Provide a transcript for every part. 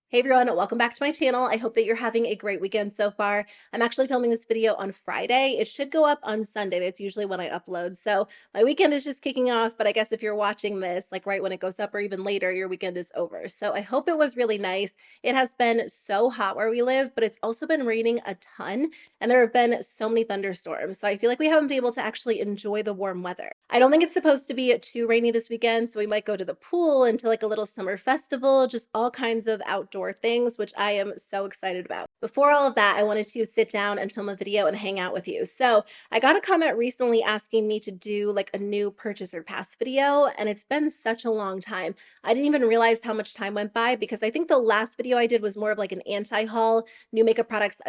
Hey everyone, welcome back to my channel. I hope that you're having a great weekend so far. I'm actually filming this video on Friday. It should go up on Sunday. That's usually when I upload. So my weekend is just kicking off, but I guess if you're watching this like right when it goes up or even later, your weekend is over. So I hope it was really nice. It has been so hot where we live, but it's also been raining a ton and there have been so many thunderstorms. So I feel like we haven't been able to actually enjoy the warm weather. I don't think it's supposed to be too rainy this weekend, so we might go to the pool and to like a little summer festival, just all kinds of outdoor things, which I am so excited about. Before all of that, I wanted to sit down and film a video and hang out with you. So I got a comment recently asking me to do like a new purchaser pass video, and it's been such a long time. I didn't even realize how much time went by because I think the last video I did was more of like an anti-haul, new makeup products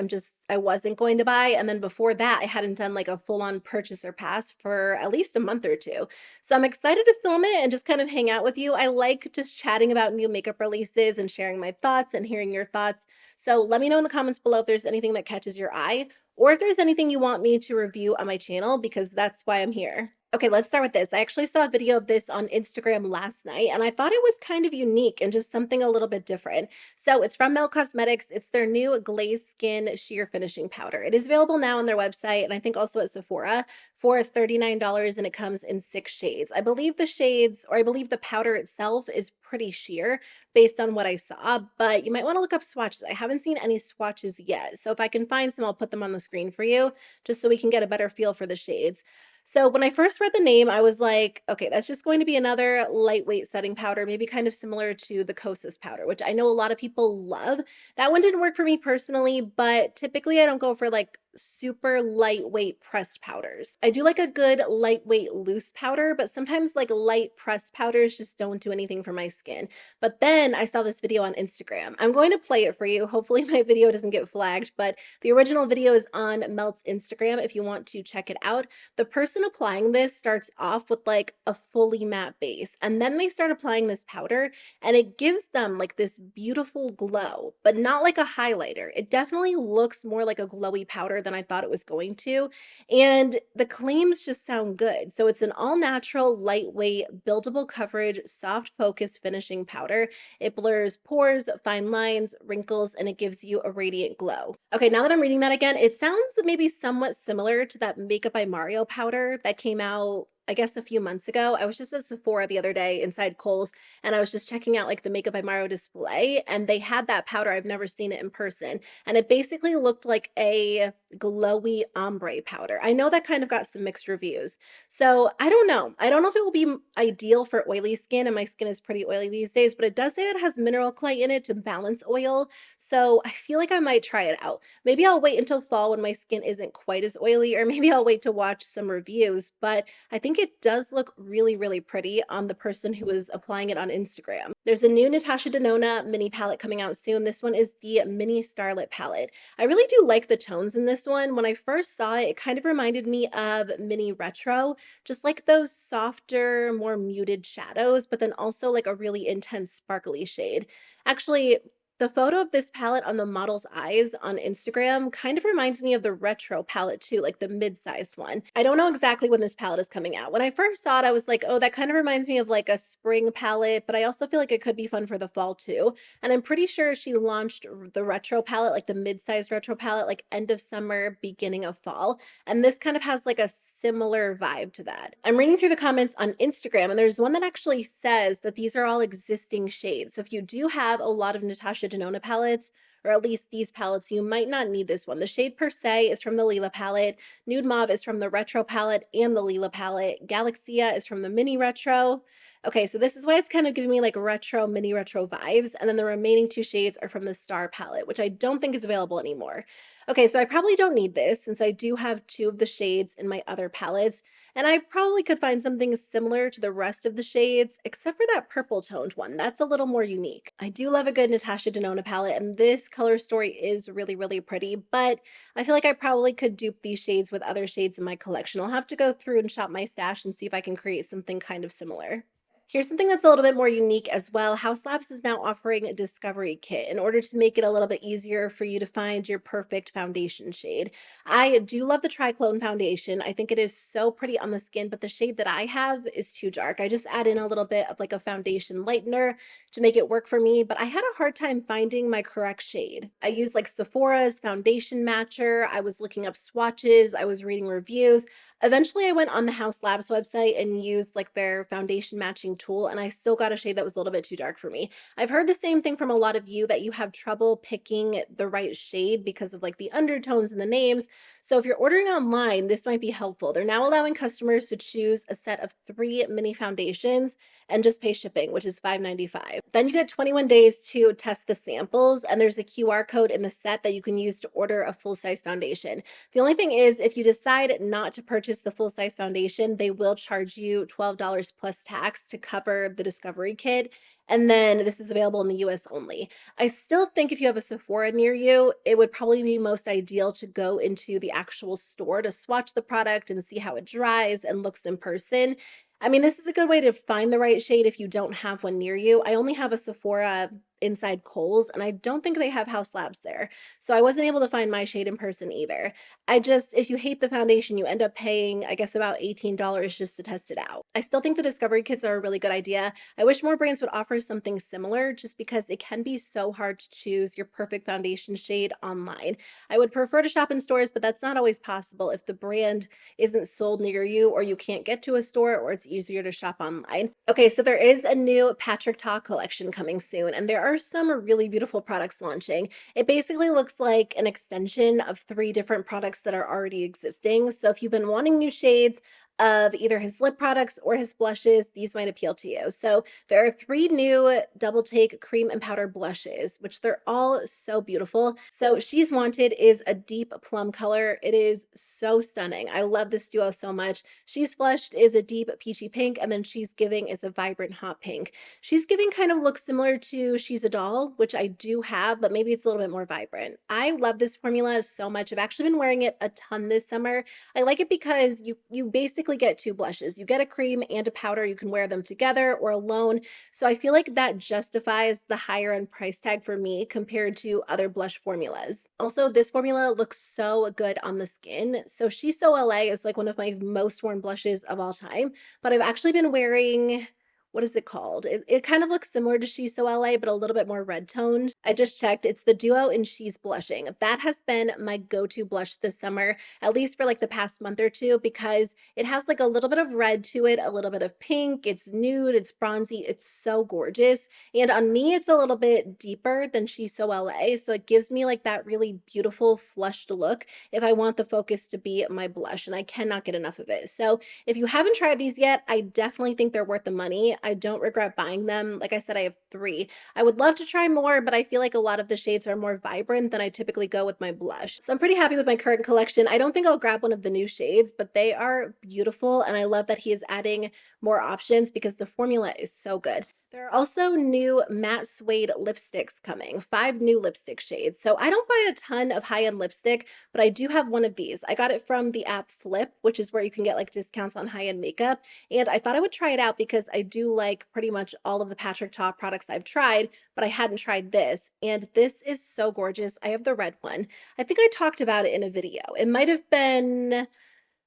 I wasn't going to buy. And then before that, I hadn't done like a full-on purchaser pass for at least a month or two. So I'm excited to film it and just kind of hang out with you. I like just chatting about new makeup releases and sharing my thoughts and hearing your thoughts. So let me know in the comments below if there's anything that catches your eye or if there's anything you want me to review on my channel, because that's why I'm here. Okay, let's start with this. I actually saw a video of this on Instagram last night, and I thought it was kind of unique and just something a little bit different. So it's from Mel Cosmetics. It's their new Glazed Skin Sheer Finishing Powder. It is available now on their website, and I think also at Sephora for $39, and it comes in 6 shades. I believe the shades, or I believe the powder itself is pretty sheer based on what I saw, but you might want to look up swatches. I haven't seen any swatches yet. So if I can find some, I'll put them on the screen for you just so we can get a better feel for the shades. So when I first read the name, I was like, okay, that's just going to be another lightweight setting powder, maybe kind of similar to the Kosas powder, which I know a lot of people love. That one didn't work for me personally, but typically I don't go for like super lightweight pressed powders. I do like a good lightweight loose powder, but sometimes like light pressed powders just don't do anything for my skin. But then I saw this video on Instagram. I'm going to play it for you. Hopefully my video doesn't get flagged, but the original video is on Melt's Instagram if you want to check it out. The person applying this starts off with like a fully matte base, and then they start applying this powder and it gives them like this beautiful glow, but not like a highlighter. It definitely looks more like a glowy powder than I thought it was going to. And the claims just sound good. So it's an all natural, lightweight, buildable coverage, soft focus finishing powder. It blurs pores, fine lines, wrinkles, and it gives you a radiant glow. Okay, now that I'm reading that again, it sounds maybe somewhat similar to that Makeup by Mario powder that came out, I guess, a few months ago. I was just at Sephora the other day inside Kohl's, and I was just checking out like the Makeup by Mario display, and they had that powder. I've never seen it in person, and it basically looked like a glowy ombre powder. I know that kind of got some mixed reviews. So I don't know. I don't know if it will be ideal for oily skin, and my skin is pretty oily these days, but it does say it has mineral clay in it to balance oil. So I feel like I might try it out. Maybe I'll wait until fall when my skin isn't quite as oily, or maybe I'll wait to watch some reviews, but I think it does look really, really pretty on the person who is applying it on Instagram. There's a new Natasha Denona mini palette coming out soon. This one is the Mini Starlit palette. I really do like the tones in this one. When I first saw it, it kind of reminded me of Mini Retro, just like those softer, more muted shadows, but then also like a really intense sparkly shade. Actually, the photo of this palette on the model's eyes on Instagram kind of reminds me of the retro palette too, like the mid-sized one. I don't know exactly when this palette is coming out. When I first saw it, I was like, oh, that kind of reminds me of like a spring palette, but I also feel like it could be fun for the fall too. And I'm pretty sure she launched the retro palette, like the mid-sized retro palette, like end of summer, beginning of fall. And this kind of has like a similar vibe to that. I'm reading through the comments on Instagram, and there's one that actually says that these are all existing shades. So if you do have a lot of Natasha Denona palettes, or at least these palettes, you might not need this one. The shade Per Se is from the Lila palette. Nude Mauve is from the Retro palette and the Lila palette. Galaxia is from the Mini Retro. Okay, so this is why it's kind of giving me like retro, mini retro vibes. And then the remaining 2 shades are from the Star palette, which I don't think is available anymore. Okay, so I probably don't need this since I do have 2 of the shades in my other palettes. And I probably could find something similar to the rest of the shades, except for that purple toned one. That's a little more unique. I do love a good Natasha Denona palette, and this color story is really, really pretty, but I feel like I probably could dupe these shades with other shades in my collection. I'll have to go through and shop my stash and see if I can create something kind of similar. Here's something that's a little bit more unique as well. Haus Labs is now offering a discovery kit in order to make it a little bit easier for you to find your perfect foundation shade. I do love the Triclone foundation. I think it is so pretty on the skin, but the shade that I have is too dark. I just add in a little bit of like a foundation lightener to make it work for me, but I had a hard time finding my correct shade. I used like Sephora's foundation matcher. I was looking up swatches. I was reading reviews. Eventually, I went on the Haus Labs website and used like their foundation matching tool, and I still got a shade that was a little bit too dark for me. I've heard the same thing from a lot of you that you have trouble picking the right shade because of like the undertones and the names. So if you're ordering online, this might be helpful. They're now allowing customers to choose a set of 3 mini foundations and just pay shipping, which is $5.95. Then you get 21 days to test the samples, and there's a QR code in the set that you can use to order a full size foundation. The only thing is, if you decide not to purchase the full size foundation, they will charge you $12 plus tax to cover the discovery kit. And then this is available in the US only. I still think if you have a Sephora near you, it would probably be most ideal to go into the actual store to swatch the product and see how it dries and looks in person. I mean, this is a good way to find the right shade if you don't have one near you. I only have a Sephora inside Kohl's, and I don't think they have Haus Labs there. So I wasn't able to find my shade in person either. If you hate the foundation, you end up paying, I guess, about $18 just to test it out. I still think the discovery kits are a really good idea. I wish more brands would offer something similar just because it can be so hard to choose your perfect foundation shade online. I would prefer to shop in stores, but that's not always possible if the brand isn't sold near you or you can't get to a store or it's easier to shop online. Okay, so there is a new Patrick Ta collection coming soon, and there are some really beautiful products launching. It basically looks like an extension of 3 different products that are already existing. So if you've been wanting new shades of either his lip products or his blushes, these might appeal to you. So there are 3 new double take cream and powder blushes, which they're all so beautiful. So She's Wanted is a deep plum color. It is so stunning. I love this duo so much. She's Flushed is a deep peachy pink, and then She's Giving is a vibrant hot pink. She's Giving kind of looks similar to She's a Doll, which I do have, but maybe it's a little bit more vibrant. I love this formula so much. I've actually been wearing it a ton this summer. I like it because you basically get 2 blushes. You get a cream and a powder. You can wear them together or alone. So I feel like that justifies the higher end price tag for me compared to other blush formulas. Also, this formula looks so good on the skin. So She's So LA is like one of my most worn blushes of all time, but I've actually been wearing, what is it called? It kind of looks similar to She's So LA, but a little bit more red toned. I just checked. It's the duo in She's Blushing. That has been my go-to blush this summer, at least for like the past month or two, because it has like a little bit of red to it, a little bit of pink. It's nude, it's bronzy, it's so gorgeous. And on me, it's a little bit deeper than She's So LA. So it gives me like that really beautiful flushed look if I want the focus to be my blush, and I cannot get enough of it. So if you haven't tried these yet, I definitely think they're worth the money. I don't regret buying them. Like I said, I have 3. I would love to try more, but I feel like a lot of the shades are more vibrant than I typically go with my blush. So I'm pretty happy with my current collection. I don't think I'll grab one of the new shades, but they are beautiful, and I love that he is adding more options because the formula is so good. There are also new matte suede lipsticks coming, 5 new lipstick shades. So I don't buy a ton of high-end lipstick, but I do have one of these. I got it from the app Flip, which is where you can get like discounts on high-end makeup. And I thought I would try it out because I do like pretty much all of the Patrick Ta products I've tried, but I hadn't tried this. And this is so gorgeous. I have the red one. I think I talked about it in a video. It might have been,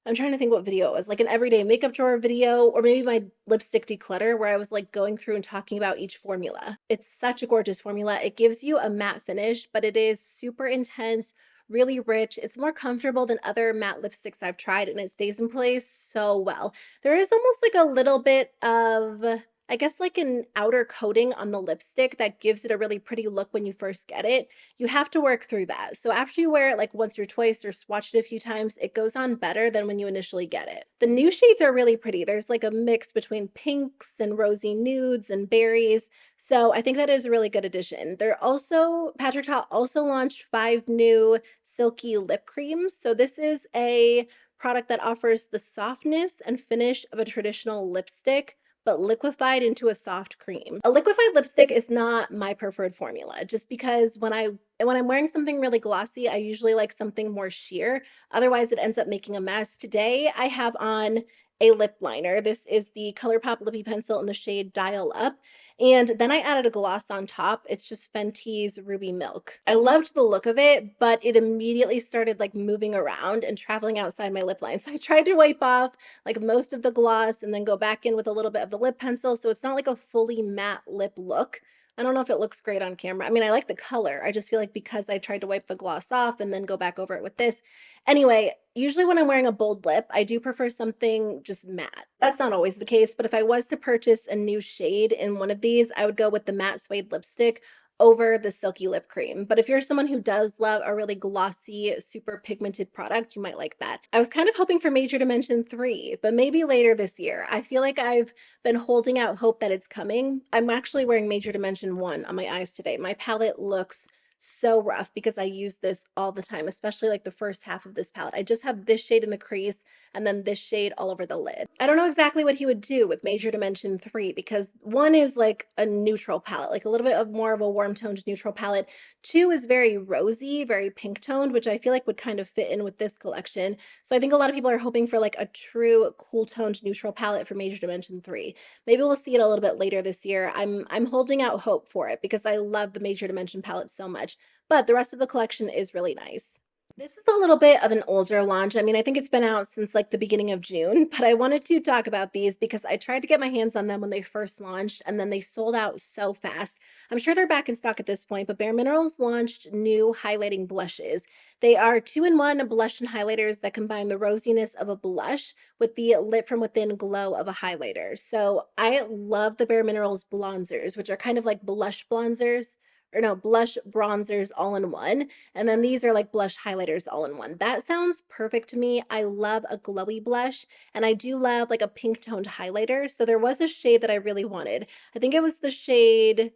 I'm trying to think what video it was, like an everyday makeup drawer video, or maybe my lipstick declutter where I was like going through and talking about each formula. It's such a gorgeous formula. It gives you a matte finish, but it is super intense, really rich. It's more comfortable than other matte lipsticks I've tried, and it stays in place so well. There is almost like a little bit of, I guess, like an outer coating on the lipstick that gives it a really pretty look when you first get it. You have to work through that. So after you wear it like once or twice or swatch it a few times, it goes on better than when you initially get it. The new shades are really pretty. There's like a mix between pinks and rosy nudes and berries. So I think that is a really good addition. Patrick Ta also launched 5 new Silky lip creams. So this is a product that offers the softness and finish of a traditional lipstick, but liquefied into a soft cream. A liquefied lipstick is not my preferred formula, just because when I'm wearing something really glossy, I usually like something more sheer. Otherwise, it ends up making a mess. Today, I have on a lip liner. This is the ColourPop Lippy Pencil in the shade Dial Up. And then I added a gloss on top. It's just Fenty's Ruby Milk. I loved the look of it, but it immediately started like moving around and traveling outside my lip line. So I tried to wipe off like most of the gloss and then go back in with a little bit of the lip pencil. So it's not like a fully matte lip look. I don't know if it looks great on camera. I mean, I like the color. I just feel like because I tried to wipe the gloss off and then go back over it with this. Anyway, usually when I'm wearing a bold lip, I do prefer something just matte. That's not always the case, but if I was to purchase a new shade in one of these, I would go with the matte suede lipstick over the Silky lip cream. But if you're someone who does love a really glossy, super pigmented product, you might like that. I was kind of hoping for Major Dimension 3, but maybe later this year. I feel like I've been holding out hope that it's coming. I'm actually wearing Major Dimension 1 on my eyes today. My palette looks so rough because I use this all the time, especially like the first half of this palette. I just have this shade in the crease and then this shade all over the lid. I don't know exactly what he would do with Major Dimension 3 because 1 is like a neutral palette, like a little bit of more of a warm toned neutral palette. 2 is very rosy, very pink toned, which I feel like would kind of fit in with this collection. So I think a lot of people are hoping for like a true cool toned neutral palette for Major Dimension 3. Maybe we'll see it a little bit later this year. I'm holding out hope for it because I love the Major Dimension palette so much, but the rest of the collection is really nice. This is a little bit of an older launch. I mean, I think it's been out since like the beginning of June, but I wanted to talk about these because I tried to get my hands on them when they first launched and then they sold out so fast. I'm sure they're back in stock at this point, but Bare Minerals launched new highlighting blushes. They are 2-in-1 blush and highlighters that combine the rosiness of a blush with the lit from within glow of a highlighter. So I love the Bare Minerals bronzers, which are kind of like blush bronzers, or no, blush bronzers all in one. And then these are like blush highlighters all in one. That sounds perfect to me. I love a glowy blush and I do love like a pink toned highlighter. So there was a shade that I really wanted. I think it was the shade,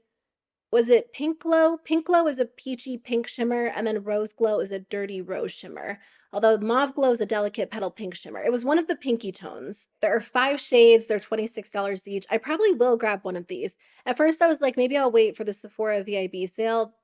was it Pink Glow? Pink Glow is a peachy pink shimmer and then Rose Glow is a dirty rose shimmer. Although Mauve Glow is a delicate petal pink shimmer. It was one of the pinky tones. There are 5 shades. They're $26 each. I probably will grab one of these. At first I was like, maybe I'll wait for the Sephora VIB sale.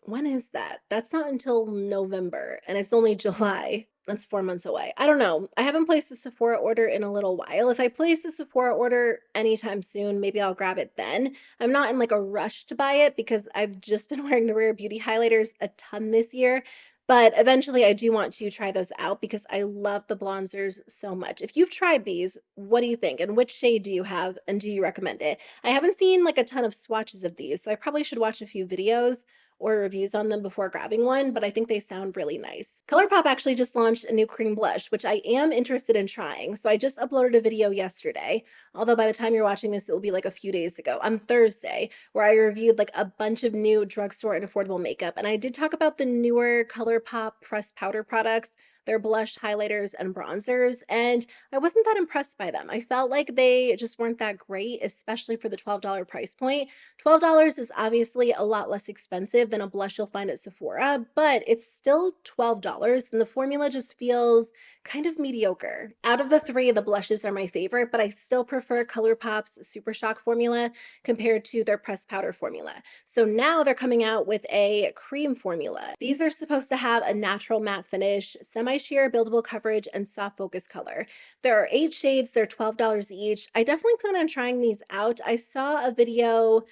When is that? That's not until November, and it's only July. That's 4 months away. I don't know. I haven't placed a Sephora order in a little while. If I place a Sephora order anytime soon, maybe I'll grab it then. I'm not in like a rush to buy it because I've just been wearing the Rare Beauty highlighters a ton this year. But eventually I do want to try those out because I love the bronzers so much. If you've tried these, what do you think? And which shade do you have and do you recommend it? I haven't seen like a ton of swatches of these, so I probably should watch a few videos or reviews on them before grabbing one, but I think they sound really nice. ColourPop actually just launched a new cream blush, which I am interested in trying. So I just uploaded a video yesterday, although by the time you're watching this, it will be like a few days ago, on Thursday, where I reviewed like a bunch of new drugstore and affordable makeup. And I did talk about the newer ColourPop pressed powder products, their blush, highlighters, and bronzers, and I wasn't that impressed by them. I felt like they just weren't that great, especially for the $12 price point. $12 is obviously a lot less expensive than a blush you'll find at Sephora, but it's still $12, and the formula just feels kind of mediocre. Out of the 3, the blushes are my favorite, but I still prefer ColourPop's Super Shock formula compared to their pressed powder formula. So now they're coming out with a cream formula. These are supposed to have a natural matte finish, semi-sheer buildable coverage, and soft focus color. There are 8 shades, they're $12 each. I definitely plan on trying these out. I saw a video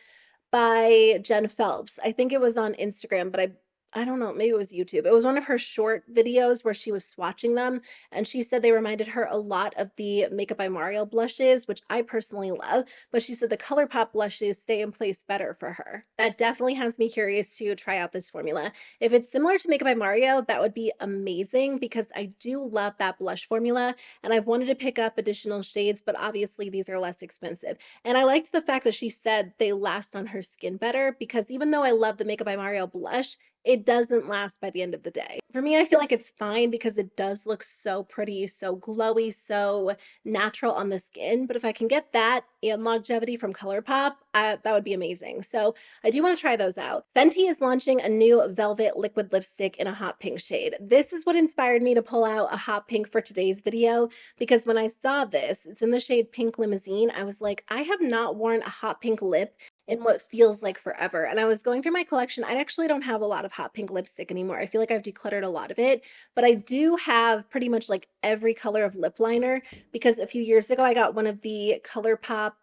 by Jen Phelps. I think it was on Instagram, but I don't know, maybe it was YouTube. It was one of her short videos where she was swatching them, and she said they reminded her a lot of the Makeup by Mario blushes, which I personally love, but she said the ColourPop blushes stay in place better for her. That definitely has me curious to try out this formula. If it's similar to Makeup by Mario, that would be amazing because I do love that blush formula, and I've wanted to pick up additional shades, but obviously these are less expensive. And I liked the fact that she said they last on her skin better because even though I love the Makeup by Mario blush, it doesn't last by the end of the day. For me, I feel like it's fine because it does look so pretty, so glowy, so natural on the skin. But if I can get that and longevity from ColourPop, that would be amazing. So I do want to try those out. Fenty is launching a new velvet liquid lipstick in a hot pink shade. This is what inspired me to pull out a hot pink for today's video because when I saw this, it's in the shade Pink Limousine, I was like, I have not worn a hot pink lip in what feels like forever. And I was going through my collection. I actually don't have a lot of hot pink lipstick anymore. I feel like I've decluttered a lot of it, but I do have pretty much like every color of lip liner because a few years ago I got one of the ColourPop.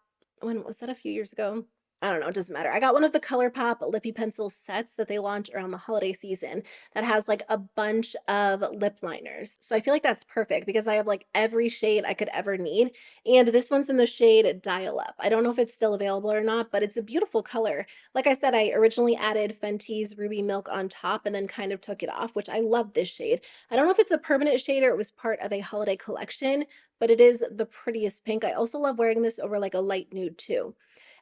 When was that? A few years ago? I don't know, it doesn't matter. I got one of the ColourPop lippy pencil sets that they launch around the holiday season that has like a bunch of lip liners. So I feel like that's perfect because I have like every shade I could ever need. And this one's in the shade Dial Up. I don't know if it's still available or not, but it's a beautiful color. Like I said, I originally added Fenty's Ruby Milk on top and then kind of took it off, which I love this shade. I don't know if it's a permanent shade or it was part of a holiday collection, but it is the prettiest pink. I also love wearing this over like a light nude too.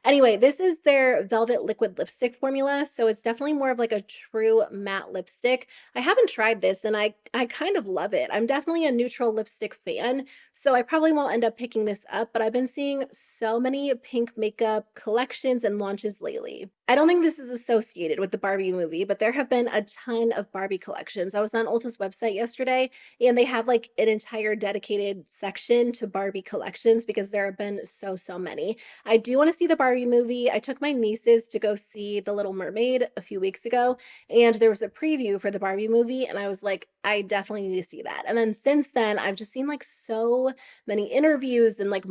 Anyway, this is their Velvet Liquid Lipstick formula, so it's definitely more of like a true matte lipstick. I haven't tried this and I kind of love it. I'm definitely a neutral lipstick fan, so I probably won't end up picking this up, but I've been seeing so many pink makeup collections and launches lately. I don't think this is associated with the Barbie movie, but there have been a ton of Barbie collections. I was on Ulta's website yesterday and they have like an entire dedicated section to Barbie collections because there have been so many. I do want to see the Barbie movie. I took my nieces to go see The Little Mermaid a few weeks ago, and there was a preview for the Barbie movie, and I was like, I definitely need to see that. And then since then, I've just seen like so many interviews and like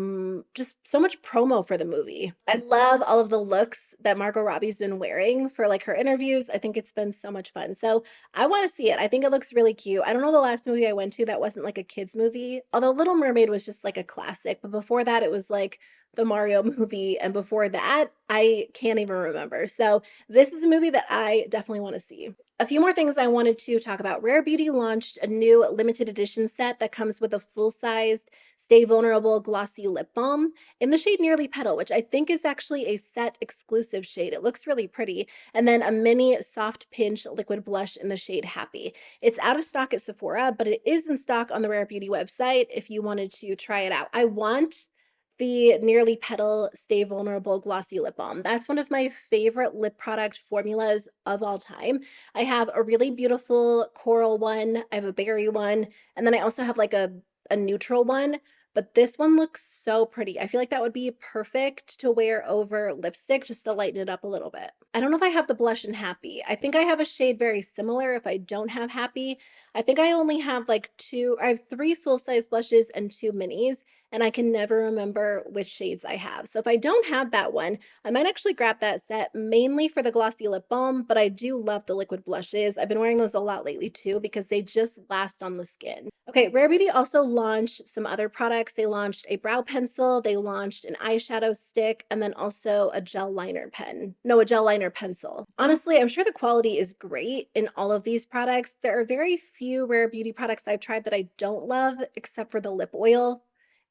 just so much promo for the movie. I love all of the looks that Margot Robbie's been wearing for like her interviews. I think it's been so much fun. So I want to see it. I think it looks really cute. I don't know the last movie I went to that wasn't like a kids movie, although Little Mermaid was just like a classic, but before that it was like the Mario movie, and before that, I can't even remember. So this is a movie that I definitely want to see. A few more things I wanted to talk about. Rare Beauty launched a new limited edition set that comes with a full-sized Stay Vulnerable glossy lip balm in the shade Nearly Petal, which I think is actually a set exclusive shade. It looks really pretty. And then a mini soft pinch liquid blush in the shade Happy. It's out of stock at Sephora, but it is in stock on the Rare Beauty website if you wanted to try it out. I want the Nearly Petal Stay Vulnerable Glossy Lip Balm. That's one of my favorite lip product formulas of all time. I have a really beautiful coral one, I have a berry one, and then I also have like a neutral one. But this one looks so pretty. I feel like that would be perfect to wear over lipstick just to lighten it up a little bit. I don't know if I have the blush in Happy. I think I have a shade very similar if I don't have Happy. I think I only have like two, I have three full-size blushes and two minis, and I can never remember which shades I have. So if I don't have that one, I might actually grab that set mainly for the glossy lip balm, but I do love the liquid blushes. I've been wearing those a lot lately too because they just last on the skin. Okay, Rare Beauty also launched some other products. They launched a brow pencil, they launched an eyeshadow stick, and then also a gel liner pen. No, a gel liner pencil. Honestly, I'm sure the quality is great in all of these products. There are very few Rare Beauty products I've tried that I don't love, except for the lip oil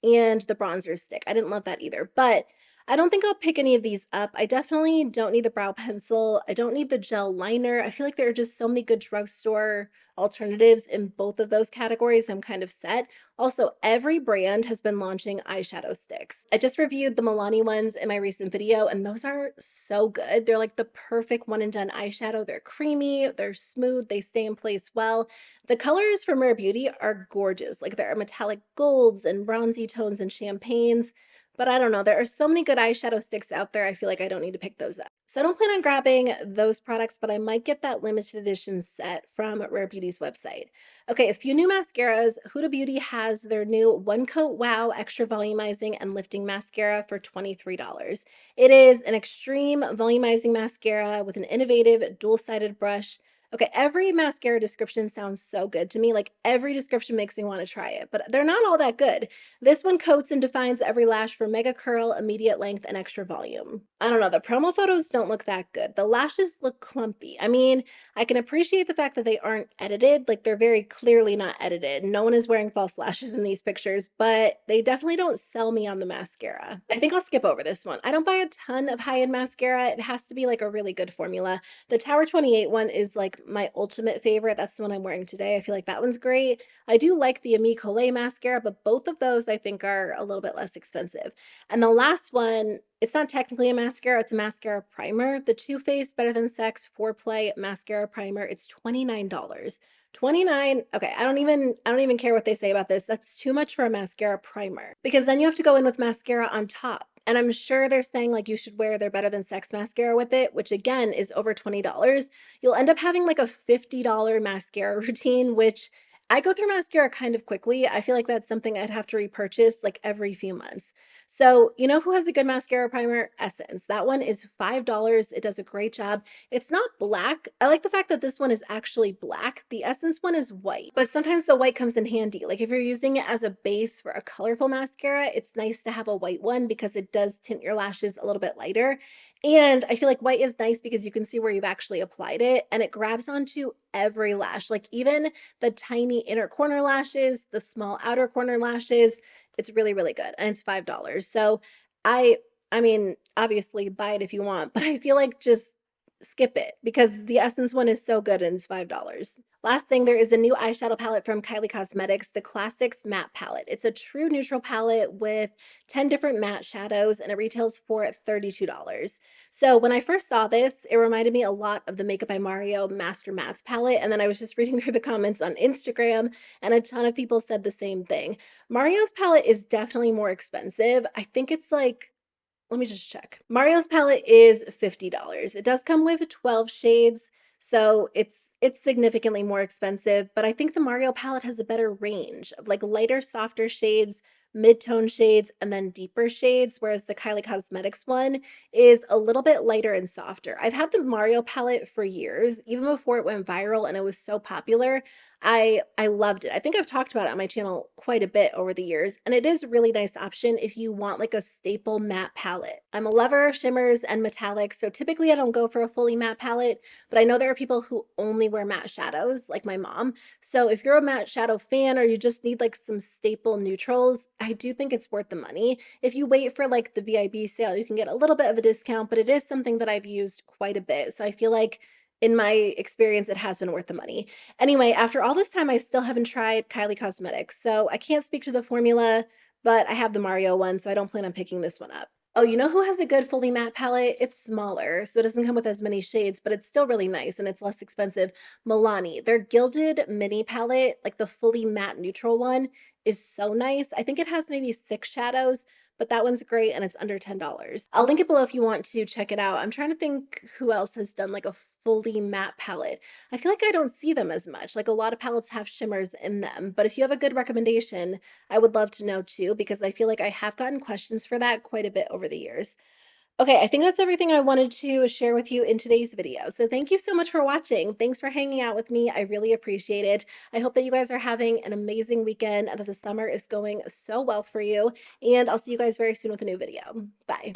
and the bronzer stick. I didn't love that either, but I don't think I'll pick any of these up. I definitely don't need the brow pencil. I don't need the gel liner. I feel like there are just so many good drugstore alternatives in both of those categories. I'm kind of set. Also, every brand has been launching eyeshadow sticks. I just reviewed the Milani ones in my recent video, and those are so good. They're like the perfect one and done eyeshadow. They're creamy, they're smooth, they stay in place well. The colors from Rare Beauty are gorgeous. Like there are metallic golds and bronzy tones and champagnes. But I don't know, there are so many good eyeshadow sticks out there, I feel like I don't need to pick those up. So I don't plan on grabbing those products, but I might get that limited edition set from Rare Beauty's website. Okay, a few new mascaras. Huda Beauty has their new One Coat Wow Extra Volumizing and Lifting Mascara for $23. It is an extreme volumizing mascara with an innovative dual-sided brush. Okay, every mascara description sounds so good to me. Like every description makes me want to try it, but they're not all that good. This one coats and defines every lash for mega curl, immediate length, and extra volume. I don't know, the promo photos don't look that good. The lashes look clumpy. I mean, I can appreciate the fact that they aren't edited, like they're very clearly not edited. No one is wearing false lashes in these pictures, but they definitely don't sell me on the mascara. I think I'll skip over this one. I don't buy a ton of high-end mascara. It has to be like a really good formula. The Tower 28 one is like my ultimate favorite. That's the one I'm wearing today. I feel like that one's great. I do like the Ami Collet mascara, but both of those I think are a little bit less expensive. And the last one, it's not technically a mascara, it's a mascara primer. The Too Faced Better Than Sex Foreplay Mascara Primer. It's $29. 29. Okay, I don't even care what they say about this. That's too much for a mascara primer because then you have to go in with mascara on top. And I'm sure they're saying like you should wear their Better Than Sex mascara with it, which again is over $20. You'll end up having like a $50 mascara routine, which I go through mascara kind of quickly. I feel like that's something I'd have to repurchase like every few months. So, you know who has a good mascara primer? Essence. That one is $5. It does a great job. It's not black. I like the fact that this one is actually black. The Essence one is white, but sometimes the white comes in handy. Like if you're using it as a base for a colorful mascara, it's nice to have a white one because it does tint your lashes a little bit lighter. And I feel like white is nice because you can see where you've actually applied it and it grabs onto every lash, like even the tiny inner corner lashes, the small outer corner lashes. It's really, really good. And it's $5. So I I mean, obviously buy it if you want, but I feel like just skip it because the Essence one is so good and it's $5. Last thing, there is a new eyeshadow palette from Kylie Cosmetics, the Classics Matte Palette. It's a true neutral palette with 10 different matte shadows and it retails for $32. So when I first saw this, it reminded me a lot of the Makeup by Mario Master Mattes palette. And then I was just reading through the comments on Instagram and a ton of people said the same thing. Mario's palette is definitely more expensive. I think it's like, let me just check. Mario's palette is $50. It does come with 12 shades, so it's significantly more expensive, but I think the Mario palette has a better range of like lighter, softer shades, mid-tone shades, and then deeper shades, whereas the Kylie Cosmetics one is a little bit lighter and softer. I've had the Mario palette for years, even before it went viral and it was so popular. I loved it. I think I've talked about it on my channel quite a bit over the years, and it is a really nice option if you want like a staple matte palette. I'm a lover of shimmers and metallics, so typically I don't go for a fully matte palette, but I know there are people who only wear matte shadows, like my mom. So if you're a matte shadow fan or you just need like some staple neutrals, I do think it's worth the money. If you wait for like the VIB sale, you can get a little bit of a discount, but it is something that I've used quite a bit. So I feel like in my experience, it has been worth the money. Anyway, after all this time, I still haven't tried Kylie Cosmetics, so I can't speak to the formula, but I have the Mario one, so I don't plan on picking this one up. Oh, you know who has a good fully matte palette? It's smaller, so it doesn't come with as many shades, but it's still really nice and it's less expensive. Milani, their Gilded Mini palette, like the fully matte neutral one, is so nice. I think it has maybe 6 shadows, but that one's great and it's under $10. I'll link it below if you want to check it out. I'm trying to think who else has done like a fully matte palette. I feel like I don't see them as much. Like a lot of palettes have shimmers in them, but if you have a good recommendation, I would love to know too, because I feel like I have gotten questions for that quite a bit over the years. Okay, I think that's everything I wanted to share with you in today's video. So thank you so much for watching. Thanks for hanging out with me. I really appreciate it. I hope that you guys are having an amazing weekend and that the summer is going so well for you. And I'll see you guys very soon with a new video. Bye.